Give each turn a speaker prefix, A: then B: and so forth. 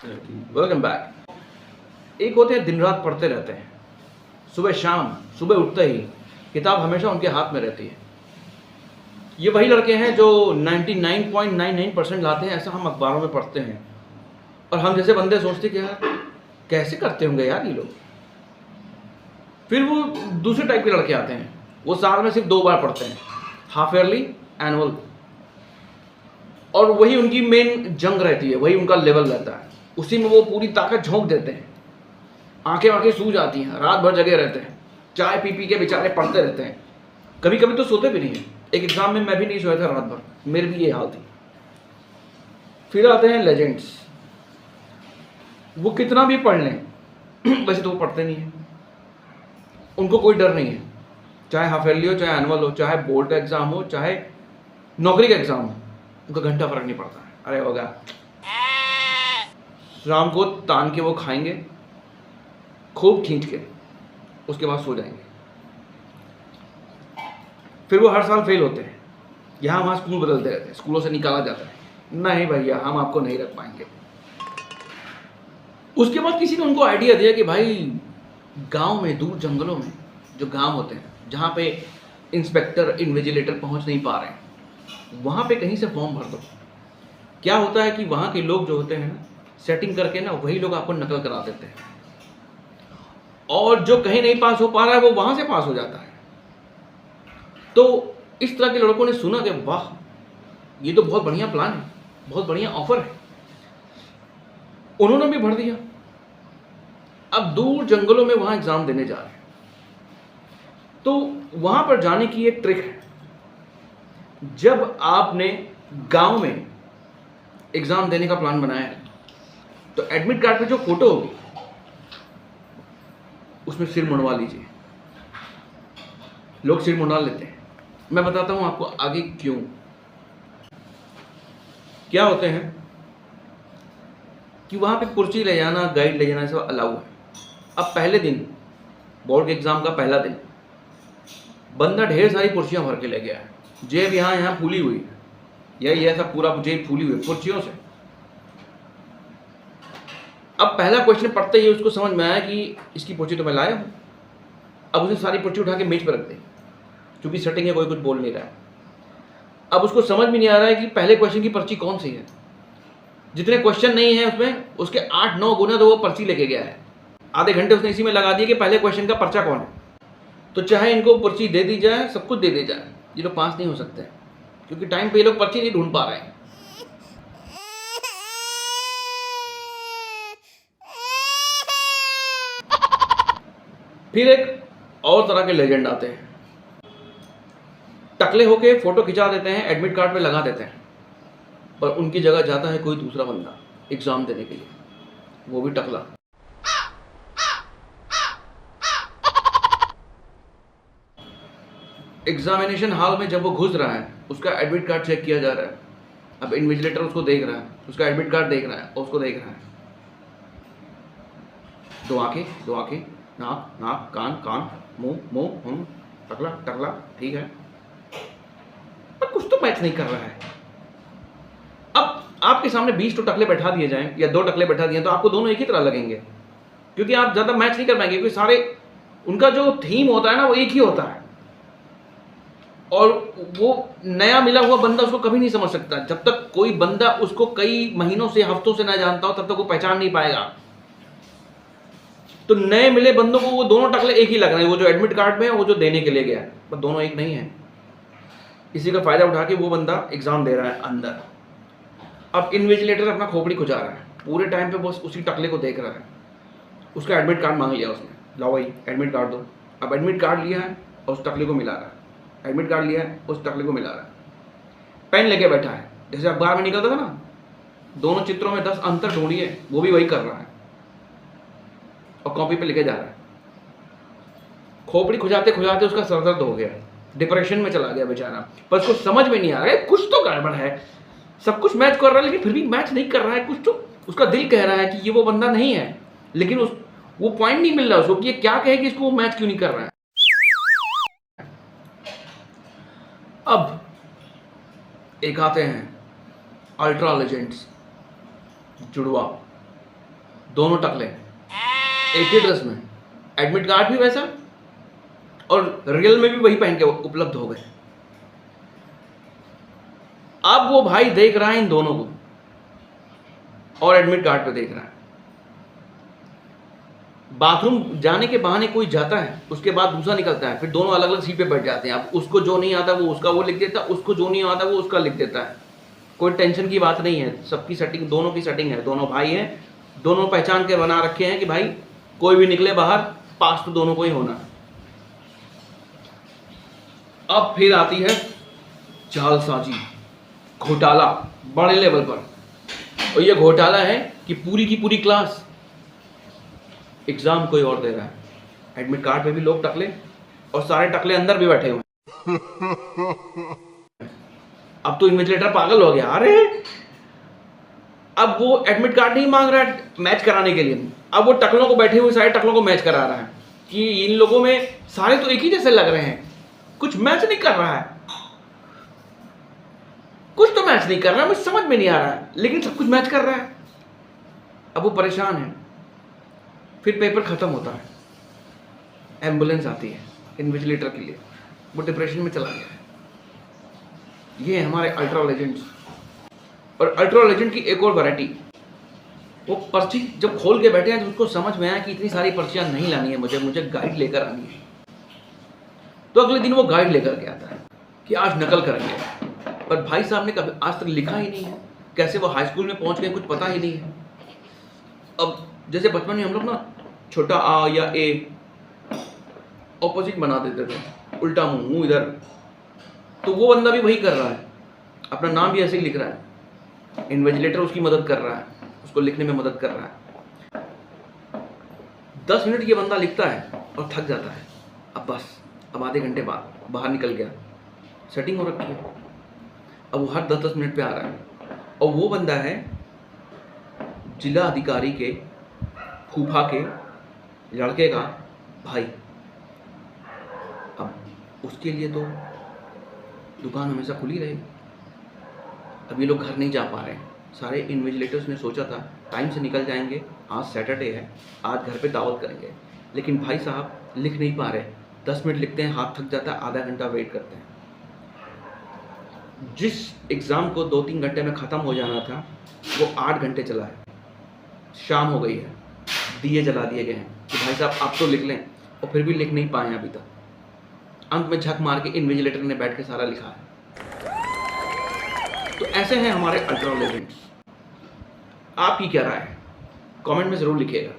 A: Welcome back. एक होते हैं दिन रात पढ़ते रहते हैं, सुबह शाम, सुबह उठते ही किताब हमेशा उनके हाथ में रहती है। ये वही लड़के हैं जो 99.99% लाते हैं, ऐसा हम अखबारों में पढ़ते हैं। और हम जैसे बंदे सोचते कि यार कैसे करते होंगे यार ये लोग। फिर वो दूसरे टाइप के लड़के आते हैं, वो साल में सिर्फ 2 बार पढ़ते हैं, हाफ ईयरली, एनुअल। और वही उनकी मेन जंग रहती है, वही उनका लेवल रहता है, उसी में वो पूरी ताकत झोंक देते हैं। आंखें आंखें सूज जाती हैं, रात भर जगे रहते हैं, चाय पी पी के बेचारे पढ़ते रहते हैं। कभी कभी तो सोते भी नहीं है। एक एग्जाम में मैं भी नहीं सोया था रात भर, मेरी भी ये हाल थी। फिर आते हैं लेजेंड्स, वो कितना भी पढ़ लें वैसे तो वो पढ़ते नहीं है। उनको कोई डर नहीं है, चाहे हाफ ईयरली हो, चाहे एनुअल हो, चाहे बोर्ड का एग्जाम हो, चाहे नौकरी का एग्जाम हो, उनका घंटा फर्क नहीं पड़ता है। अरे होगा, शाम को तान के वो खाएंगे खूब खींच के, उसके बाद सो जाएंगे। फिर वो हर साल फेल होते हैं, यहाँ वहाँ स्कूल बदलते रहते हैं, स्कूलों से निकाला जाता है, नहीं भैया हम आपको नहीं रख पाएंगे। उसके बाद किसी ने उनको आइडिया दिया कि भाई गांव में, दूर जंगलों में जो गांव होते हैं, जहाँ पे इंस्पेक्टर, इन्विजिलेटर पहुँच नहीं पा रहे हैं, वहाँ पे कहीं से फॉर्म भर दो। क्या होता है कि वहाँ के लोग जो होते हैं ना, सेटिंग करके ना वही लोग आपको नकल करा देते हैं, और जो कहीं नहीं पास हो पा रहा है वो वहाँ से पास हो जाता है। तो इस तरह के लड़कों ने सुना कि वाह ये तो बहुत बढ़िया प्लान है, बहुत बढ़िया ऑफर है, उन्होंने भी भर दिया। अब दूर जंगलों में वहां एग्जाम देने जा रहे हैं। तो वहां पर जाने की एक ट्रिक है, जब आपने गांव में एग्जाम देने का प्लान बनाया है तो एडमिट कार्ड पे जो फोटो होगी उसमें सिर मुंडवा लीजिए। लोग सिर मुंडवा लेते हैं, मैं बताता हूं आपको आगे क्यों। क्या होते हैं कि वहां पे पर्ची ले जाना, गाइड ले जाना सब अलाउ है। अब पहले दिन, बोर्ड के एग्जाम का पहला दिन, बंदा ढेर सारी पर्चियां भर के ले गया है, जेब यहाँ फूली हुई है, यही ऐसा पूरा जेब फूली हुई है पर्चियों से। अब पहला क्वेश्चन पढ़ते ही उसको समझ में आया कि इसकी पर्ची तो मैं लाया हूं। अब उसने सारी पर्ची उठा के मेज पर रख दी, क्योंकि सेटिंग है, कोई कुछ बोल नहीं रहा है। अब उसको समझ भी नहीं आ रहा है कि पहले क्वेश्चन की पर्ची कौन सी है। जितने क्वेश्चन नहीं है उसमें, उसके 8-9 गुना तो वो पर्ची लेके गया है। आधे घंटे उसने इसी में लगा दिए कि पहले क्वेश्चन का पर्चा कौन है। तो चाहे इनको पर्ची दे दी जाए, सब कुछ दे दी जाए, ये लोग पास नहीं हो सकते, क्योंकि टाइम पे ये लोग पर्ची नहीं ढूंढ पा रहे हैं। फिर एक और तरह के लेजेंड आते हैं, टकले होके फोटो खिंचा देते हैं, एडमिट कार्ड पे लगा देते हैं, पर उनकी जगह जाता है कोई दूसरा बंदा एग्जाम देने के लिए, वो भी टकला। एग्जामिनेशन हॉल में जब वो घुस रहा है, उसका एडमिट कार्ड चेक किया जा रहा है। अब इन्विजिलेटर उसको देख रहा है, उसका एडमिट कार्ड देख रहा है और उसको देख रहा है। 2 आंखें, नाक नाक, कान कान, मुंह मुंह, टकला टकला, ठीक है, पर कुछ तो मैच नहीं कर रहा है। अब आपके सामने 20 तो टकले बैठा दिए जाएं या 2 टकले बैठा दिए तो आपको दोनों एक ही तरह लगेंगे, क्योंकि आप ज़्यादा मैच नहीं कर पाएंगे, क्योंकि सारे उनका जो थीम होता है ना वो एक ही होता है, और वो नया मिला हुआ बंदा उसको कभी नहीं समझ सकता। जब तक कोई बंदा उसको कई महीनों से, हफ्तों से ना जानता हो, तब तक वो पहचान नहीं पाएगा। तो नए मिले बंदों को वो दोनों टकले एक ही लग रहे हैं, वो जो एडमिट कार्ड में है, वो जो देने के लिए गया है, पर दोनों एक नहीं है। इसी का फायदा उठा के वो बंदा एग्जाम दे रहा है अंदर। अब इन्विजिलेटर अपना खोपड़ी खुजा रहा है, पूरे टाइम पे बस उसी टकले को देख रहा है। उसका एडमिट कार्ड मांग लिया उसने, लाओ भाई एडमिट कार्ड दो। अब एडमिट कार्ड लिया है और उस टकले को मिला रहा है, एडमिट कार्ड लिया है उस टकले को मिला रहा है। पेन लेके बैठा है, जैसे अखबार में निकलता था ना, दोनों चित्रों में 10 अंतर ढूंढिए, वो भी वही कर रहा है और कॉपी पे लिखे जा रहा है। खोपड़ी खुजाते खुजाते उसका सर दर्द हो गया, डिप्रेशन में चला गया बेचारा। पर उसको समझ में नहीं आ रहा है, कुछ तो गड़बड़ है। सब कुछ मैच कर रहा है लेकिन फिर भी मैच नहीं कर रहा है। कुछ तो उसका दिल कह रहा है कि ये वो बंदा नहीं है, लेकिन वो पॉइंट नहीं मिल रहा उसको कि ये क्या कहे कि इसको मैच क्यों नहीं कर रहा है। अब एक आते हैं अल्ट्रा लेजेंड्स, जुड़वा। दोनों टकले एक ही ड्रेस में, एडमिट कार्ड भी वैसा और रियल में भी वही पहन के उपलब्ध हो गए। अब वो भाई देख रहा है इन दोनों को और एडमिट कार्ड पे देख रहा है। बाथरूम जाने के बहाने कोई जाता है, उसके बाद दूसरा निकलता है, फिर दोनों अलग अलग सीट पे बैठ जाते हैं। अब उसको जो नहीं आता वो उसका वो लिख देता है, उसको जो नहीं आता वो उसका लिख देता है। कोई टेंशन की बात नहीं है, सबकी सेटिंग, दोनों की सेटिंग है, दोनों भाई हैं, दोनों पहचान के बना रखे हैं कि भाई कोई भी निकले बाहर, पास तो दोनों को ही होना है। अब फिर आती है जालसाजी, घोटाला बड़े लेवल पर। और ये घोटाला है कि पूरी की पूरी क्लास एग्जाम कोई और दे रहा है, एडमिट कार्ड पे भी लोग टकले और सारे टकले अंदर भी बैठे हुए हैं। अब तो इन्विजिलेटर पागल हो गया। अरे अब वो एडमिट कार्ड नहीं मांग रहा है मैच कराने के लिए, अब वो टकलों को, बैठे हुए सारे टकलों को मैच करा रहा है कि इन लोगों में सारे तो एक ही जैसे लग रहे हैं, कुछ मैच नहीं कर रहा है, कुछ तो मैच नहीं कर रहा है, मुझे समझ में नहीं आ रहा है, लेकिन सब कुछ मैच कर रहा है। अब वो परेशान है। फिर पेपर खत्म होता है, एम्बुलेंस आती है इन्विजिलेटर के लिए, वो डिप्रेशन में चला गया है। ये है हमारे अल्ट्रा लेजेंड्स। और अल्ट्रा लेजेंड की एक और वैरायटी, वो पर्ची जब खोल के बैठे हैं तो उसको समझ में आया कि इतनी सारी पर्चियां नहीं लानी है, मुझे गाइड लेकर आनी है। तो अगले दिन वो गाइड लेकर के आता है कि आज नकल करेंगे। पर भाई साहब ने कभी आज तक लिखा ही नहीं है, कैसे वो हाई स्कूल में पहुंच गए कुछ पता ही नहीं है। अब जैसे बचपन में हम लोग ना छोटा आ या ए ऑपोजिट बना देते थे, उल्टा मुंह इधर, तो वो बंदा भी वही कर रहा है, अपना नाम भी ऐसे ही लिख रहा है। इन्विजिलेटर उसकी मदद कर रहा है, उसको लिखने में मदद कर रहा है। 10 मिनट ये बंदा लिखता है और थक जाता है। अब बस, अब आधे घंटे बाद बाहर निकल गया, सेटिंग हो रखी है, अब वो हर 10-10 मिनट पे आ रहा है। और वो बंदा है जिला अधिकारी के फूफा के लड़के का भाई। अब उसके लिए तो दुकान हमेशा खुली रहेगी। अब ये लोग घर नहीं जा पा रहे हैं। सारे इन्विजिलेटर्स ने सोचा था टाइम से निकल जाएंगे, आज सैटरडे है, आज घर पे दावत करेंगे, लेकिन भाई साहब लिख नहीं पा रहे। 10 मिनट लिखते हैं, हाथ थक जाता है, आधा घंटा वेट करते हैं। जिस एग्ज़ाम को 2-3 घंटे में ख़त्म हो जाना था वो 8 घंटे चला है। शाम हो गई है, दिए जला दिए गए हैं कि भाई साहब आप तो लिख लें, और फिर भी लिख नहीं पाए अभी तक। अंत में झक मार के इन्विजिलेटर ने बैठ के सारा लिखा है। तो ऐसे हैं हमारे अल्ट्रा लेजेंड्स। आपकी क्या राय है? कमेंट में ज़रूर लिखिएगा।